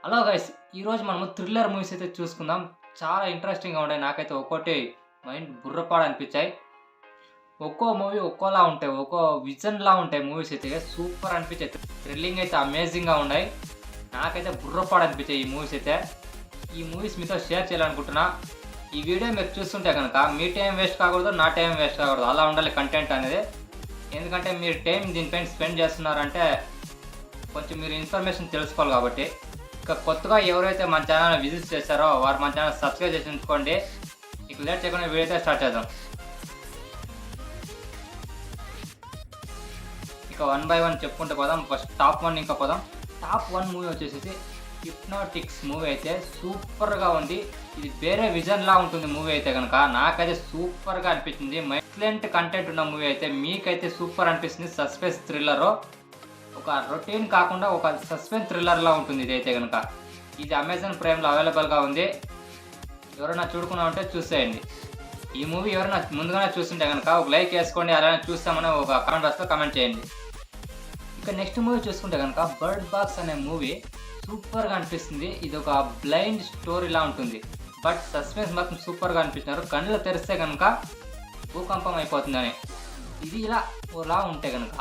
Hello guys, ఈరోజు మనము thriller movies అయితే చూసుకుందాం. చాలా ఇంట్రెస్టింగ్‌గా ఉన్నాయి. నాకైతే ఒక్కోటి మైండ్ బుర్రపాడు అనిపించాయి. ఒక్కో మూవీ ఒక్కోలా ఉంటాయి. ఒక్కో విజన్‌లా ఉంటాయి మూవీస్ అయితే. సూపర్ అనిపించాయి. థ్రిల్లింగ్ అయితే అమేజింగ్‌గా ఉన్నాయి. నాకైతే బుర్రపాడు అనిపించాయి ఈ మూవీస్ అయితే. ఈ మూవీస్ మీతో షేర్ చేయాలనుకుంటున్నా. ఈ వీడియో మీరు చూస్తుంటే గనక మీ టైం వేస్ట్ కాకూడదు, నా టైం వేస్ట్ కాకూడదు. అలా ఉండాలి కంటెంట్ అనేది. ఎందుకంటే మీరు టైం దీనిపైన స్పెండ్ చేస్తున్నారంటే కొంచెం మీరు ఇన్ఫర్మేషన్ తెలుసుకోవాలి కాబట్టి. ఇక కొత్తగా ఎవరైతే మన ఛానల్ విజిట్ చేశారో వారు మన ఛానల్ సబ్స్క్రైబ్ చేసి ఉంచుకోండి. ఇక లేట్ చేయకుండా వీడియో అయితే స్టార్ట్ చేద్దాం. ఇక 1 బై 1 చెప్పుకుంటూ పోదాం. ఫస్ట్ టాప్ 1 ఇంకా పోదాం. టాప్ 1 మూవీ వచ్చేసి హిప్నాటిక్స్ మూవీ అయితే సూపర్గా ఉంది. ఇది వేరే విజన్లా ఉంటుంది మూవీ అయితే కనుక. నాకైతే సూపర్గా అనిపించింది. ఎక్సలెంట్ కంటెంట్ ఉన్న మూవీ అయితే మీకైతే సూపర్ అనిపిస్తుంది. సస్పెన్స్ థ్రిల్లర్, ఒక రొటీన్ కాకుండా ఒక సస్పెన్స్ థ్రిల్లర్లా ఉంటుంది ఇదైతే కనుక. ఇది అమెజాన్ ప్రైమ్లో అవైలబుల్గా ఉంది. ఎవరైనా చూడకుండా ఉంటే చూసేయండి. ఈ మూవీ ఎవరైనా ముందుగానే చూస్తుంటే కనుక ఒక లైక్ వేసుకోండి. అలానే చూస్తామని ఒక కామెంట్ బాక్స్లో కామెంట్ చేయండి. ఇక నెక్స్ట్ మూవీ చూసుకుంటే కనుక బర్డ్ బాక్స్ అనే మూవీ సూపర్గా అనిపిస్తుంది. ఇది ఒక బ్లైండ్ స్టోరీలా ఉంటుంది. బట్ సస్పెన్స్ మాత్రం సూపర్గా అనిపించినారు. కళ్ళు తెరిస్తే కనుక భూకంపం అయిపోతుందని. ఇది ఇలా ఉంటే కనుక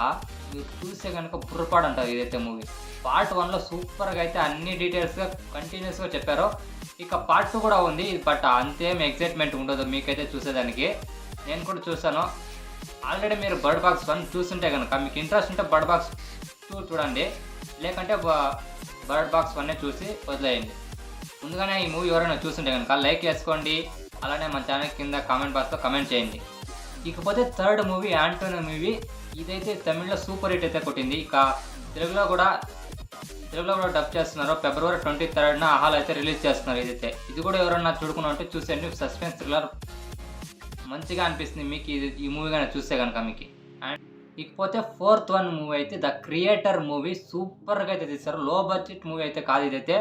మీరు చూస్తే కనుక బుర్రపాడు అంటారు ఇదైతే మూవీ. పార్ట్ 1లో సూపర్గా అయితే అన్ని డీటెయిల్స్గా కంటిన్యూస్గా చెప్పారు. ఇక పార్ట్ 2 కూడా ఉంది. బట్ అంతేం ఎక్సైట్మెంట్ ఉండదు మీకైతే చూసేదానికి. నేను కూడా చూసాను. ఆల్రెడీ మీరు బర్డ్ బాక్స్ 1 చూస్తుంటే కనుక మీకు ఇంట్రెస్ట్ ఉంటే బర్డ్ బాక్స్ 2 చూడండి. లేకంటే బర్డ్ బాక్స్ 1 చూసి వదిలేయండి. ముందుగానే ఈ మూవీ ఎవరైనా చూస్తుంటే కనుక లైక్ వేసుకోండి. అలానే మన ఛానల్ కింద కామెంట్ బాక్స్లో కామెంట్ చేయండి. ఇకపోతే థర్డ్ మూవీ యాంటోనీ మూవీ. ఇదైతే తమిళ్లో సూపర్ హిట్ అయితే కొట్టింది. ఇక తెలుగులో కూడా డబ్ చేస్తున్నారు. ఫిబ్రవరి 23న ఆహాలు అయితే రిలీజ్ చేస్తున్నారు. ఇది కూడా ఎవరన్నా చూడుకున్నా అంటే చూసేయండి. సస్పెన్స్ థ్రిల్లర్ మంచిగా అనిపిస్తుంది మీకు ఈ మూవీ కానీ చూస్తే కనుక మీకు. అండ్ ఇకపోతే ఫోర్త్ 1 మూవీ అయితే ద క్రియేటర్ మూవీ. సూపర్గా అయితే తీస్తారు. లో బడ్జెట్ మూవీ అయితే కాదు. ఇదైతే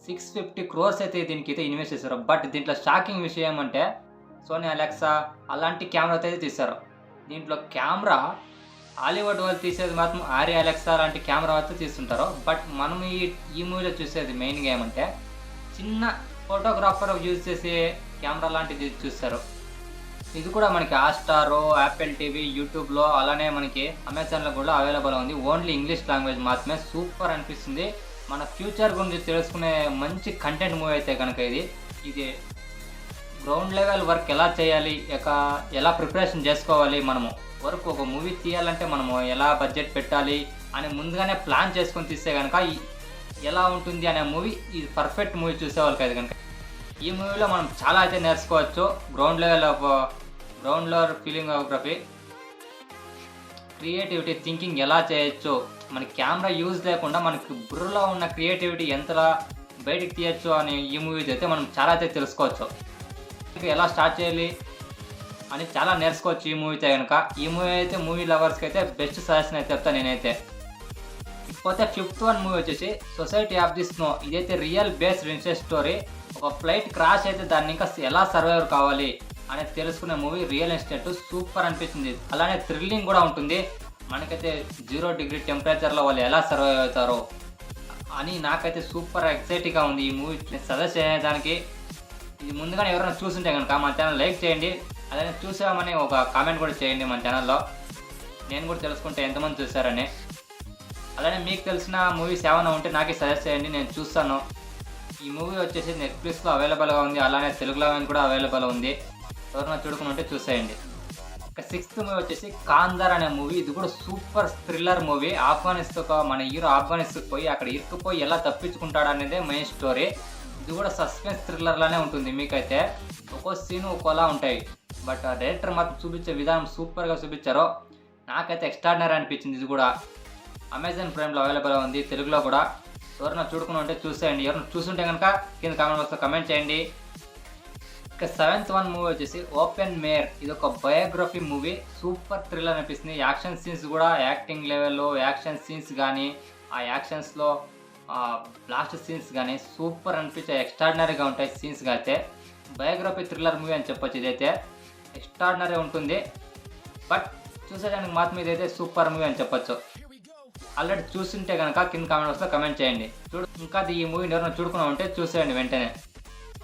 650 crores అయితే దీనికి అయితే ఇన్వెస్ట్ చేశారు. బట్ దీంట్లో షాకింగ్ విషయం ఏమంటే సోనీ అలెక్సా అలాంటి కెమెరాతో అయితే తీశారు. దీంట్లో కెమెరా హాలీవుడ్ వాళ్ళు తీసేది మాత్రం ఆరి అలెక్సా లాంటి కెమెరా అయితే తీస్తుంటారు. బట్ మనం ఈ మూవీలో చూసేది మెయిన్గా ఏమంటే చిన్న ఫోటోగ్రాఫర్ యూజ్ చేసే కెమెరా లాంటిది చూస్తారు. ఇది కూడా మనకి హాట్‌స్టార్, యాపిల్ టీవీ, యూట్యూబ్లో అలానే మనకి అమెజాన్లో కూడా అవైలబుల్ ఉంది. ఓన్లీ ఇంగ్లీష్ లాంగ్వేజ్ మాత్రమే. సూపర్ అనిపిస్తుంది. మన ఫ్యూచర్ గురించి తెలుసుకునే మంచి కంటెంట్ మూవీ అయితే కనుక ఇది గ్రౌండ్ లెవెల్ వర్క్ ఎలా చేయాలి, ఎలా ప్రిపరేషన్ చేసుకోవాలి, మనము వర్క్ ఒక మూవీ తీయాలంటే మనము ఎలా బడ్జెట్ పెట్టాలి అని ముందుగానే ప్లాన్ చేసుకొని తీస్తే కనుక ఎలా ఉంటుంది అనే మూవీ ఇది పర్ఫెక్ట్ మూవీ చూసేవాళ్ళకి అయితే కనుక. ఈ మూవీలో మనం చాలా అయితే నేర్చుకోవచ్చు. గ్రౌండ్ లెవెల్ ఫిలింగ్రాఫీ, క్రియేటివిటీ, థింకింగ్ ఎలా చేయొచ్చు, మన కెమెరా యూజ్ లేకుండా మనకి బుర్రలో ఉన్న క్రియేటివిటీ ఎంతలా బయటికి తీయచ్చు అని ఈ మూవీ అయితే మనం చాలా అయితే తెలుసుకోవచ్చు. ఎలా స్టార్ట్ చేయాలి అని చాలా నేర్చుకోవచ్చు ఈ మూవీ అయితే కనుక. ఈ మూవీ అయితే మూవీ లవర్స్కి అయితే బెస్ట్ సజెషన్ అయితే చెప్తాను నేనైతే. ఇకపోతే ఫిఫ్త్ 1 మూవీ వచ్చేసి సొసైటీ ఆఫ్ ది స్నో. ఇదైతే రియల్ బేస్డ్ ఇన్సెస్ట్ స్టోరీ. ఒక ఫ్లైట్ క్రాష్ అయితే దాన్ని ఇంకా ఎలా సర్వైవ్ కావాలి అనేది తెలుసుకునే మూవీ. రియల్ ఎస్టేట్ సూపర్ అనిపించింది. అలానే థ్రిల్లింగ్ కూడా ఉంటుంది. మనకైతే 0 డిగ్రీ టెంపరేచర్లో వాళ్ళు ఎలా సర్వైవ్ అవుతారో అని నాకైతే సూపర్ ఎక్సైటింగ్గా ఉంది ఈ మూవీ. సజెస్ట్ చేయడానికి ఇది ముందుగానే ఎవరైనా చూస్తుంటే కనుక మన ఛానల్ లైక్ చేయండి. అలానే చూసామని ఒక కామెంట్ కూడా చేయండి మన ఛానల్లో. నేను కూడా తెలుసుకుంటే ఎంతమంది చూసారని. అలానే మీకు తెలిసిన మూవీస్ ఏమైనా ఉంటే నాకే సజెస్ట్ చేయండి, నేను చూస్తాను. ఈ మూవీ వచ్చేసి నెట్ఫ్లిక్స్లో అవైలబుల్గా ఉంది. అలానే తెలుగులో కూడా అవైలబుల్ ఉంది. ఎవరైనా చూడుకుని ఉంటే చూసేయండి. ఇక 6th మూవీ వచ్చేసి కాందార్ అనే మూవీ. ఇది కూడా సూపర్ థ్రిల్లర్ మూవీ. మన హీరో ఆఫ్ఘనిస్తాన్కి పోయి అక్కడ ఇరుక్కుపోయి ఎలా తప్పించుకుంటాడు అనేదే మెయిన్ స్టోరీ. ఇది కూడా సస్పెన్స్ థ్రిల్లర్లానే ఉంటుంది. మీకైతే ఒక్కో సీన్ ఒక్కోలా ఉంటాయి. బట్ డైరెక్టర్ మాత్రం చూపించే విధానం సూపర్గా చూపించారు. నాకైతే ఎక్స్ట్రాడినరీ అనిపించింది. ఇది కూడా అమెజాన్ ప్రైమ్లో అవైలబుల్ ఉంది. తెలుగులో కూడా ఎవరైనా చూడుకుని ఉంటే చూసేయండి. ఎవరైనా చూస్తుంటే కనుక కింద కామెంట్ బాక్స్లో కామెంట్ చేయండి. ఇక 7th 1 మూవీ వచ్చేసి ఓపెన్ మేర్. ఇది ఒక బయోగ్రఫీ మూవీ. సూపర్ థ్రిల్లర్ అనిపిస్తుంది. యాక్షన్ సీన్స్ కూడా యాక్టింగ్ లెవెల్లో యాక్షన్ సీన్స్ కానీ ఆ యాక్షన్స్లో బ్లాస్ట్ సీన్స్ కానీ సూపర్ అనిపించే ఎక్స్ట్రాడినరీగా ఉంటాయి సీన్స్గా. అయితే బయోగ్రఫీ థ్రిల్లర్ మూవీ అని చెప్పొచ్చు. ఇదైతే ఎక్స్ట్రాడినరీ ఉంటుంది. బట్ చూసేదానికి మాత్రం ఇదైతే సూపర్ మూవీ అని చెప్పొచ్చు. ఆల్రెడీ చూస్తుంటే కనుక కింద కామెంట్ బాక్స్లో కమెంట్ చేయండి. ఇంకా ఈ మూవీ ఎవరైనా చూడుకున్నా ఉంటే చూసేయండి వెంటనే.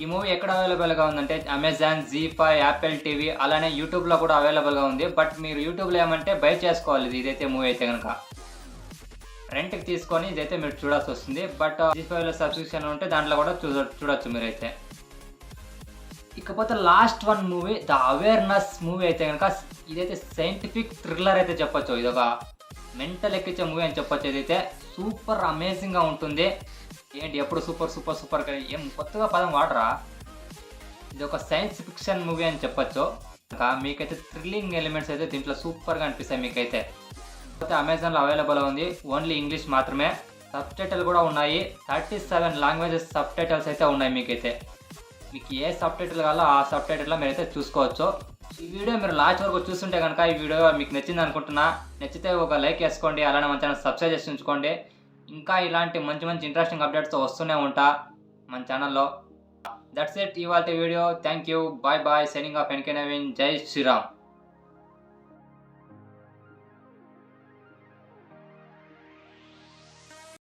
ఈ మూవీ ఎక్కడ అవైలబుల్గా ఉందంటే అమెజాన్, జీ5, యాపిల్ టీవీ అలానే యూట్యూబ్లో కూడా అవైలబుల్గా ఉంది. బట్ మీరు యూట్యూబ్లో ఏమంటే బై చేసుకోవాలి ఇదైతే మూవీ అయితే కనుక. రెంట్కి తీసుకొని ఇదైతే మీరు చూడాల్సి వస్తుంది. బట్ జీ5లో సబ్స్క్రిప్షన్ ఉంటే దాంట్లో కూడా చూడొచ్చు మీరైతే. ఇకపోతే last one movie the awareness movie అయితే కనుక ఇదైతే సైంటిఫిక్ థ్రిల్లర్ అయితే చెప్పొచ్చు. ఇది ఒక మెంటల్ ఎక్కించే మూవీ అని చెప్పొచ్చు. ఇదైతే సూపర్ అమేజింగ్గా ఉంటుంది. ఏంటి ఎప్పుడు సూపర్ సూపర్ సూపర్ ఏం కొత్తగా పదం వాడరా. ఇది ఒక సైన్స్ ఫిక్షన్ మూవీ అని చెప్పొచ్చు. మీకైతే థ్రిల్లింగ్ ఎలిమెంట్స్ అయితే దీంట్లో సూపర్గా అనిపిస్తాయి మీకైతే. అమెజాన్లో అవైలబుల్ ఉంది, ఓన్లీ ఇంగ్లీష్ మాత్రమే. సబ్ టైటిల్ కూడా ఉన్నాయి. 37 లాంగ్వేజెస్ సబ్ టైటిల్స్ అయితే ఉన్నాయి మీకైతే. మీకు ఏ సబ్ టైటిల్ కావాలో ఆ సబ్ టైటిల్లో మీరైతే చూసుకోవచ్చు. ఈ వీడియో మీరు లాస్ట్ వరకు చూస్తుంటే కనుక ఈ వీడియో మీకు నచ్చింది అనుకుంటున్నా. నచ్చితే ఒక లైక్ వేసుకోండి, అలానే మన ఛానల్ సబ్స్క్రైబ్ చేసి ఉంచుకోండి. ఇంకా ఇలాంటి మంచి మంచి ఇంట్రెస్టింగ్ అప్డేట్స్ వస్తూనే ఉంటా మన ఛానల్లో. దట్స్ ఇట్ ఇవాల్టి video. Thank you, bye bye, signing off NK Naveen. జై శ్రీరామ్.